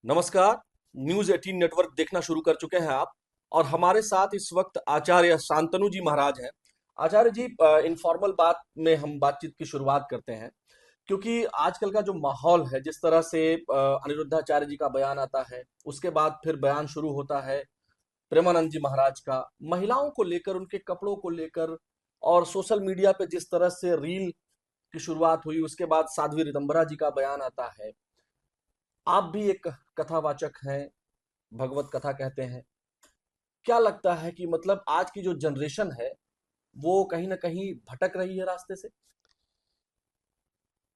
नमस्कार। News 18 network देखना शुरू कर चुके हैं आप। और हमारे साथ इस वक्त आचार्य शांतनु जी महाराज हैं। आचार्य जी, इनफॉर्मल बात में हम बातचीत की शुरुआत करते हैं, क्योंकि आजकल का जो माहौल है, जिस तरह से अनिरुद्धाचार्य जी का बयान आता है, उसके बाद फिर बयान शुरू होता है प्रेमानंद जी महाराज का, महिलाओं को लेकर, उनके कपड़ों को लेकर, और सोशल मीडिया पे जिस तरह से रील की शुरुआत हुई, उसके बाद साध्वी रितंबरा जी का बयान आता है। आप भी एक कथावाचक हैं, भगवत कथा कहते हैं। क्या लगता है कि मतलब आज की जो जनरेशन है, वो कहीं ना कहीं भटक रही है रास्ते से?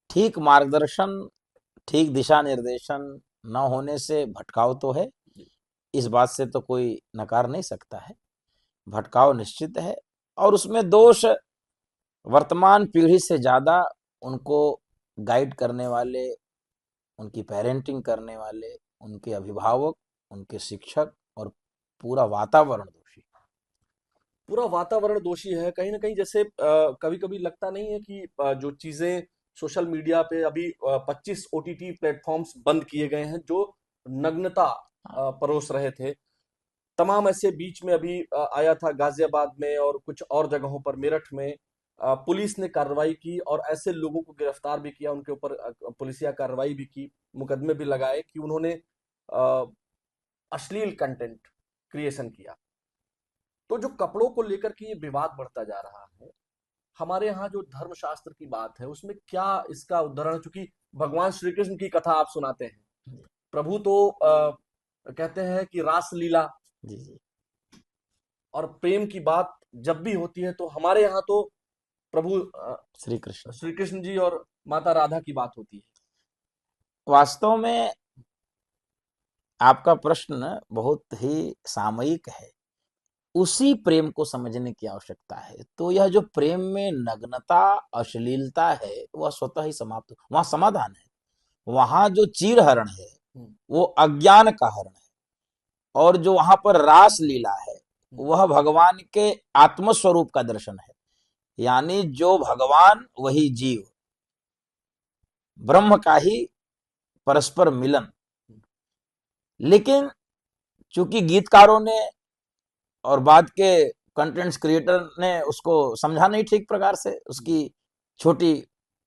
ठीक मार्गदर्शन, ठीक दिशा निर्देशन न होने से भटकाव तो है। जी। इस बात से तो कोई नकार नहीं सकता है। भटकाव निश्चित है। और उसमें दोष वर्तमान पीढ़ी से ज्यादा उनको गाइड करने वाले, उनकी पेरेंटिंग करने वाले, उनके अभिभावक, उनके शिक्षक और पूरा वातावरण दोषी। पूरा वातावरण दोषी है कहीं ना कहीं। जैसे कभी कभी लगता नहीं है कि जो चीजें सोशल मीडिया पे अभी 25 ओटीटी प्लेटफॉर्म्स बंद किए गए हैं, जो नग्नता परोस रहे थे। तमाम ऐसे बीच में अभी आया था गाजियाबाद में और कुछ और जगहों पर, मेरठ में पुलिस ने कार्रवाई की और ऐसे लोगों को गिरफ्तार भी किया, उनके ऊपर पुलिसिया कार्रवाई भी की, मुकदमे भी लगाए कि उन्होंने अ, अश्लील कंटेंट क्रिएशन किया। तो जो कपड़ों को लेकर के ये विवाद बढ़ता जा रहा है, हमारे यहाँ जो धर्मशास्त्र की बात है, उसमें क्या इसका उदाहरण, चूंकि भगवान श्री कृष्ण की कथा आप सुनाते हैं, प्रभु तो कहते हैं कि रासलीला जी जी। और प्रेम की बात जब भी होती है, तो हमारे यहाँ तो प्रभु श्री कृष्ण। श्री कृष्ण जी और माता राधा की बात होती है। वास्तव में आपका प्रश्न बहुत ही सामयिक है। उसी प्रेम को समझने की आवश्यकता है। तो यह जो प्रेम में नग्नता, अश्लीलता है, वह स्वतः ही समाप्त, वहां समाधान है। वहां जो चीर हरण है, हम्म। वो अज्ञान का हरण है। और जो वहां पर रास लीला है, हम्म। वह भगवान के आत्मस्वरूप का दर्शन है। यानी जो भगवान वही जीव, ब्रह्म का ही परस्पर मिलन। हम्म। लेकिन चूंकि गीतकारों ने और बाद के कंटेंट्स क्रिएटर ने उसको समझा नहीं ठीक प्रकार से, उसकी छोटी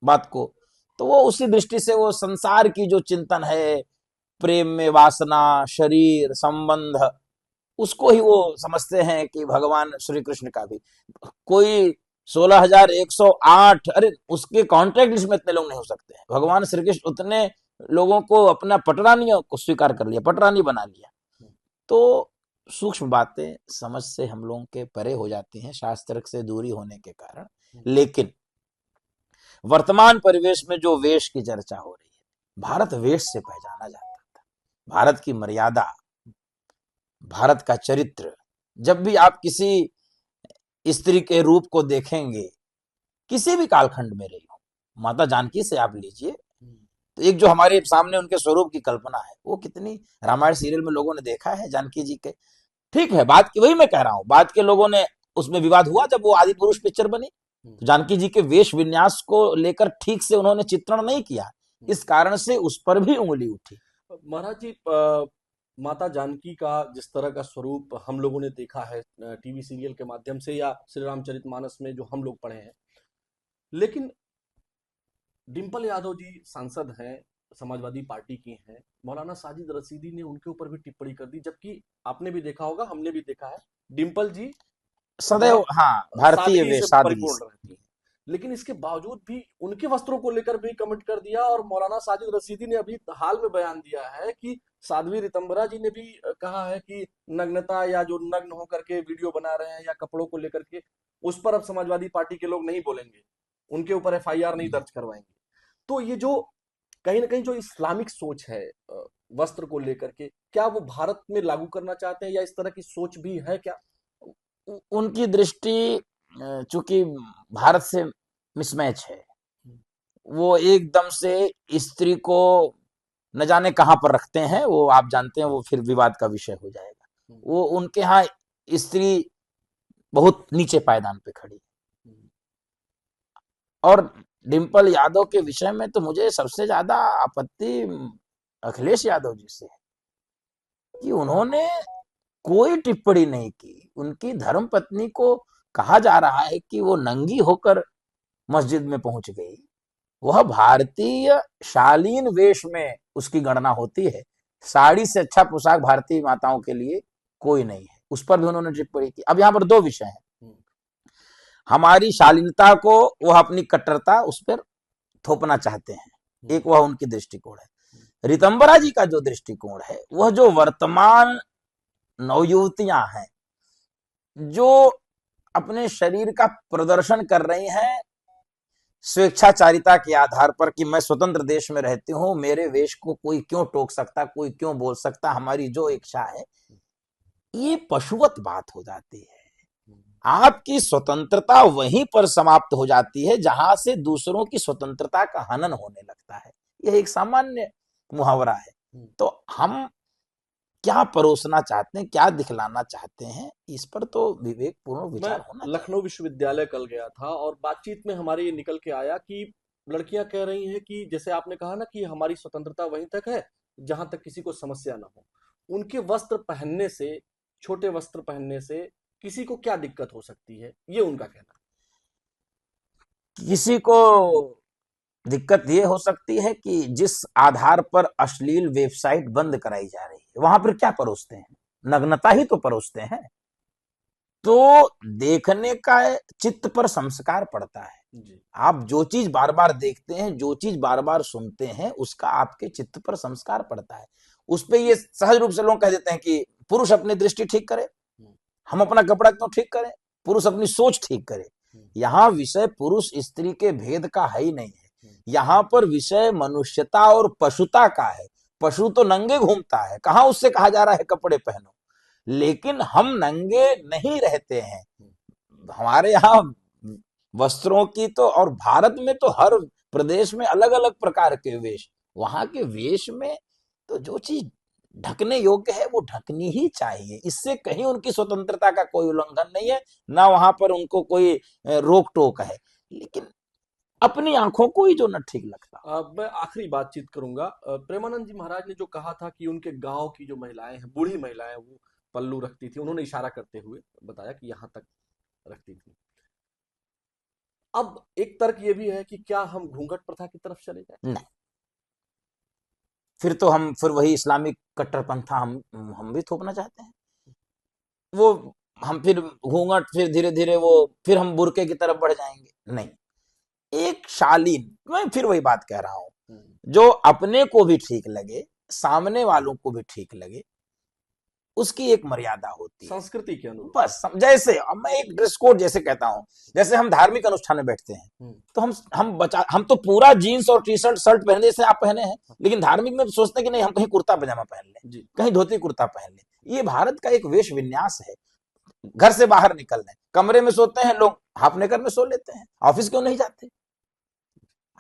बात को, तो वो उसी दृष्टि से वो संसार की जो चिंतन है, प्रेम में वासना, शरीर संबंध, उसको ही वो समझते हैं कि भगवान श्री कृष्ण का भी कोई 16,108, अरे उसके कॉन्ट्रैक्ट लिस्ट में इतने लोग नहीं हो सकते हैं। भगवान श्री कृष्ण उतने लोगों को अपना पटरानी को स्वीकार कर लिया, पटरानी बना लिया। तो सूक्ष्म बातें समझ से हम लोगों के परे हो जाती हैं, शास्त्र से दूरी होने के कारण। लेकिन वर्तमान परिवेश में जो वेश की चर्चा हो रही है, भारत वेश से पहचाना जाता था। भारत की मर्यादा, भारत का चरित्र, जब भी आप किसी स्त्री के रूप को देखेंगे, किसी भी कालखंड में रही हो, माता जानकी से आप लीजिए, तो एक जो हमारे सामने उनके स्वरूप की कल्पना है, वो कितनी रामायण सीरियल में लोगों ने देखा है जानकी जी के। ठीक है, बात की वही मैं कह रहा हूं, बात के लोगों ने उसमें विवाद हुआ जब वो आदि पुरुष पिक्चर बनी, तो जानकी जी के वेश विन्यास को लेकर ठीक से उन्होंने चित्रण नहीं किया। इस कारण से उस पर भी उंगली उठी। महाराज जी, माता जानकी का जिस तरह का स्वरूप हम लोगों ने देखा है टीवी सीरियल के माध्यम से, या श्री रामचरितमानस में जो हम लोग पढ़े हैं, लेकिन डिम्पल यादव जी सांसद हैं, समाजवादी पार्टी की हैं, मौलाना साजिद रशीदी ने उनके ऊपर भी टिप्पणी कर दी, जबकि आपने भी देखा होगा, हमने भी देखा है, डिम्पल जी सदैव, बहुत हाँ, भारतीय सादगी से वेश, सादगी परिपूर्ण से। रहती है। लेकिन इसके बावजूद भी उनके वस्त्रों को लेकर भी कमेंट कर दिया, और मौलाना साजिद रशीदी ने अभी हाल में बयान दिया है कि साध्वी रितंबरा जी ने भी कहा है कि नग्नता, या जो नग्न होकर के वीडियो बना रहे हैं या कपड़ों को लेकर के, उस पर अब समाजवादी पार्टी के लोग नहीं बोलेंगे, उनके ऊपर एफआईआर नहीं दर्ज करवाएंगे। तो ये जो कहीं ना कहीं जो इस्लामिक सोच है वस्त्र को लेकर के, क्या वो भारत में लागू करना चाहते हैं, या इस तरह की सोच भी है क्या? उनकी दृष्टि चूंकि भारत से मिसमैच है, वो एकदम से स्त्री को न जाने कहां पर रखते हैं, वो आप जानते हैं, वो फिर विवाद का विषय हो जाएगा। वो उनके यहाँ स्त्री बहुत नीचे पायदान पे खड़ी। और डिम्पल यादव के विषय में तो मुझे सबसे ज्यादा आपत्ति अखिलेश यादव जी से है। कि उन्होंने कोई टिप्पणी नहीं की। उनकी धर्म पत्नी को कहा जा रहा है कि वो नंगी होकर मस्जिद में पहुंच गई। वह भारतीय शालीन वेश में उसकी गणना होती है। साड़ी से अच्छा पोशाक भारतीय माताओं के लिए कोई नहीं है। उस पर भी उन्होंने टिप्पणी की। अब यहाँ पर दो विषय हैं, हम्म, हमारी शालीनता को वह अपनी कट्टरता उस पर थोपना चाहते हैं, हम्म, एक वह उनकी दृष्टिकोण है। रितंबरा जी का जो दृष्टिकोण है, वह जो वर्तमान नवयुवतियां हैं जो अपने शरीर का प्रदर्शन कर रही हैं स्वेच्छाचारिता के आधार पर कि मैं स्वतंत्र देश में रहती हूं, मेरे वेश को कोई क्यों टोक सकता, कोई क्यों बोल सकता, हमारी जो इच्छा है, ये पशुवत बात हो जाती है। आपकी स्वतंत्रता वहीं पर समाप्त हो जाती है जहां से दूसरों की स्वतंत्रता का हनन होने लगता है। यह एक सामान्य मुहावरा है। हम्म। तो हम क्या परोसना चाहते हैं, क्या दिखलाना चाहते हैं, इस पर तो विवेकपूर्ण मैं विचार होना चाहिए। लखनऊ विश्वविद्यालय कल गया था और बातचीत में हमारे ये निकल के आया कि लड़कियां कह रही हैं कि जैसे आपने कहा ना कि हमारी स्वतंत्रता वहीं तक है जहां तक किसी को समस्या ना हो। उनके वस्त्र पहनने से, छोटे वस्त्र पहनने से किसी को क्या दिक्कत हो सकती है, ये उनका कहना किसी को दिक्कत ये हो सकती है कि जिस आधार पर अश्लील वेबसाइट बंद कराई जा रही है, वहां पर क्या परोसते हैं, नग्नता ही तो परोसते हैं। तो देखने का चित्त पर संस्कार पड़ता है। है। जी। आप जो चीज बार बार देखते हैं, जो चीज बार बार सुनते हैं, उसका आपके चित्त पर संस्कार पड़ता है। उस पे ये सहज रूप से लोग कह देते हैं कि पुरुष अपनी दृष्टि ठीक करे, हम्म, हम अपना कपड़ा क्यों ठीक करें, पुरुष अपनी सोच ठीक करे। हम्म, यहाँ विषय पुरुष स्त्री के भेद का है ही नहीं है। हम्म, यहाँ पर विषय मनुष्यता और पशुता का है। पशु तो नंगे घूमता है, कहां उससे कहा जा रहा है कपड़े पहनो। लेकिन हम नंगे नहीं रहते हैं। हम्म। हमारे यहाँ वस्त्रों की तो, और भारत में तो हर प्रदेश में अलग अलग प्रकार के वेश, वहां के वेश में तो जो चीज ढकने योग्य है वो ढकनी ही चाहिए। इससे कहीं उनकी स्वतंत्रता का कोई उल्लंघन नहीं है, ना वहां पर उनको कोई रोक टोक है। लेकिन अपनी आंखों को ही जो न ठीक लगता। अब मैं आखिरी बातचीत करूंगा। प्रेमानंद जी महाराज ने जो कहा था कि उनके गांव की जो महिलाएं हैं, बूढ़ी महिलाएं, वो पल्लू रखती थी, उन्होंने इशारा करते हुए बताया कि यहाँ तक रखती थी। अब एक तर्क ये भी है कि क्या हम घूंघट प्रथा की तरफ चले जाए। नहीं, फिर वही इस्लामिक कट्टरपंथा हम भी थोपना चाहते हैं। वो हम फिर घूंघट, फिर धीरे धीरे वो, फिर हम बुरके की तरफ बढ़ जाएंगे। नहीं, एक शालीन, मैं फिर वही बात कह रहा हूं, हम्म, जो अपने को भी ठीक लगे, सामने वालों को भी ठीक लगे, उसकी एक मर्यादा होती है। संस्कृति के अनुरूप। बस जैसे अब मैं एक ड्रेस कोड जैसे कहता हूं, जैसे हम धार्मिक अनुष्ठान में बैठते हैं, हम्म, तो हम तो पूरा जीन्स और टी शर्ट शर्ट पहने जैसे आप पहने हैं, लेकिन धार्मिक में सोचते हैं कि नहीं, हम कहीं कुर्ता पजामा पहन लें, जी। कहीं धोती कुर्ता पहन लें। ये भारत का एक वेश विन्यास है। घर से बाहर निकलने, कमरे में सोते हैं लोग, हाफ नेकर में सो लेते हैं। ऑफिस क्यों नहीं जाते,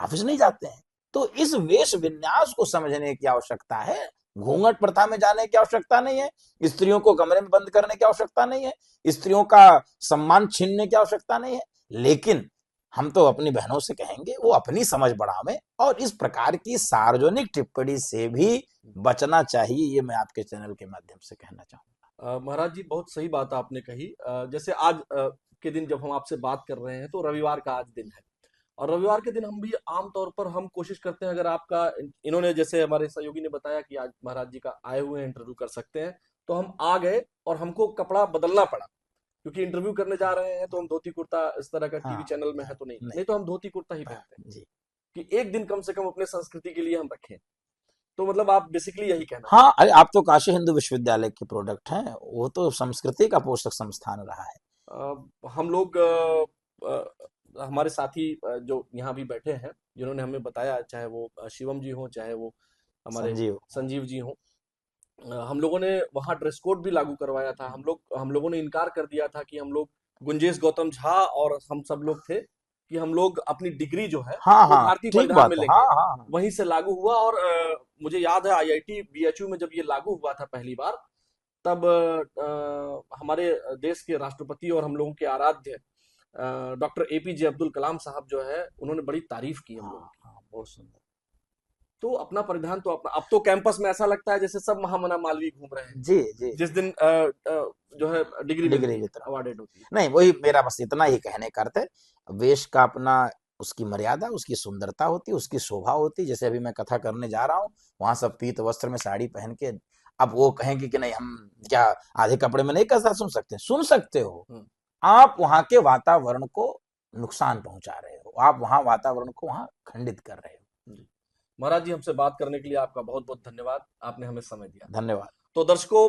ऑफिस नहीं जाते हैं। तो इस वेश विन्यास को समझने की आवश्यकता है। घूंघट प्रथा में जाने की आवश्यकता नहीं है। स्त्रियों को कमरे में बंद करने की आवश्यकता नहीं है। स्त्रियों का सम्मान छीनने की आवश्यकता नहीं है। लेकिन हम तो अपनी बहनों से कहेंगे वो अपनी समझ बढ़ावें, और इस प्रकार की सार्वजनिक टिप्पणी से भी बचना चाहिए। ये मैं आपके चैनल के माध्यम से कहना चाहूंगा। महाराज जी, बहुत सही बात आपने कही। जैसे आज के दिन जब हम आपसे बात कर रहे हैं तो रविवार का आज दिन है, और रविवार के दिन हम भी आम तौर पर हम कोशिश करते हैं, अगर आपका, इन्होंने जैसे हमारे सहयोगी ने बताया कि आज महाराज जी का आए हुए हैं, इंटरव्यू कर सकते हैं, तो हम आ गए और हमको कपड़ा बदलना पड़ा, क्योंकि इंटरव्यू करने जा रहे हैं तो हम धोती कुर्ता, इस तरह का टीवी हाँ, चैनल में है तो नहीं, नहीं, नहीं तो हम धोती कुर्ता ही पहनते हैं जी। कि एक दिन कम से कम अपने संस्कृति के लिए हम रखें। तो मतलब आप बेसिकली यही कहना हाँ, चाहते अरे आप तो काशी हिंदू विश्वविद्यालय के प्रोडक्ट हैं, वो तो संस्कृति का पोषक संस्थान रहा है। हम लोग हमारे साथी जो यहाँ भी बैठे हैं, जिन्होंने हमें बताया, चाहे वो शिवम जी हों, चाहे वो हमारे संजीव। संजीव जी हों, हम लोगों ने वहाँ ड्रेस कोड भी लागू करवाया था। हम लोगों ने इनकार कर दिया था कि हम लोग, गुंजेश गौतम झा और हम सब लोग थे, कि हम लोग अपनी डिग्री जो है हाँ वो हाँ, भारतीय ठीक परिधान बात में है, हाँ लेंगे। हाँ हाँ। वहीं से लागू हुआ, और मुझे याद है आईआईटी बीएचयू में जब ये लागू हुआ था पहली बार, तब हमारे देश के राष्ट्रपति और हम लोगों के आराध्य डॉक्टर एपीजे अब्दुल कलाम साहब जो है, उन्होंने बड़ी तारीफ की हम लोगों हाँ की। हाँ, बहुत सुंदर। तो अपना परिधान तो अपना, अब तो कैंपस में ऐसा लगता है जैसे सब महामना मालवीय घूम रहे हैं जी जी। जिस दिन जो है डिग्री डिग्री मिलती है, वितरण, अवार्डेड होती है। नहीं वही मेरा बस इतना ही कहने का अर्थ है। वेश का अपना, उसकी मर्यादा, उसकी सुंदरता होती, उसकी शोभा होती। जैसे अभी मैं कथा करने जा रहा हूँ, वहां सब पीत वस्त्र में साड़ी पहन के, अब वो कहेंगे कि नहीं हम क्या आधे कपड़े में नहीं कथा सुन सकते? सुन सकते हो। हम्म। आप वहां के वातावरण को नुकसान पहुंचा रहे हो, आप वहां वातावरण को वहां खंडित कर रहे हो। जी। महाराज जी, हमसे बात करने के लिए आपका बहुत बहुत धन्यवाद, आपने हमें समय दिया। धन्यवाद। तो दर्शकों,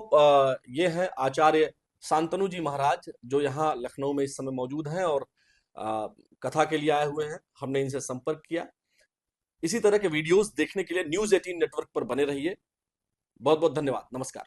ये हैं आचार्य शांतनु जी महाराज, जो यहाँ लखनऊ में इस समय मौजूद हैं और अ, कथा के लिए आए हुए हैं। हमने इनसे संपर्क किया। इसी तरह के वीडियोस देखने के लिए न्यूज़ 18 नेटवर्क पर बने रहिए। बहुत बहुत धन्यवाद। नमस्कार।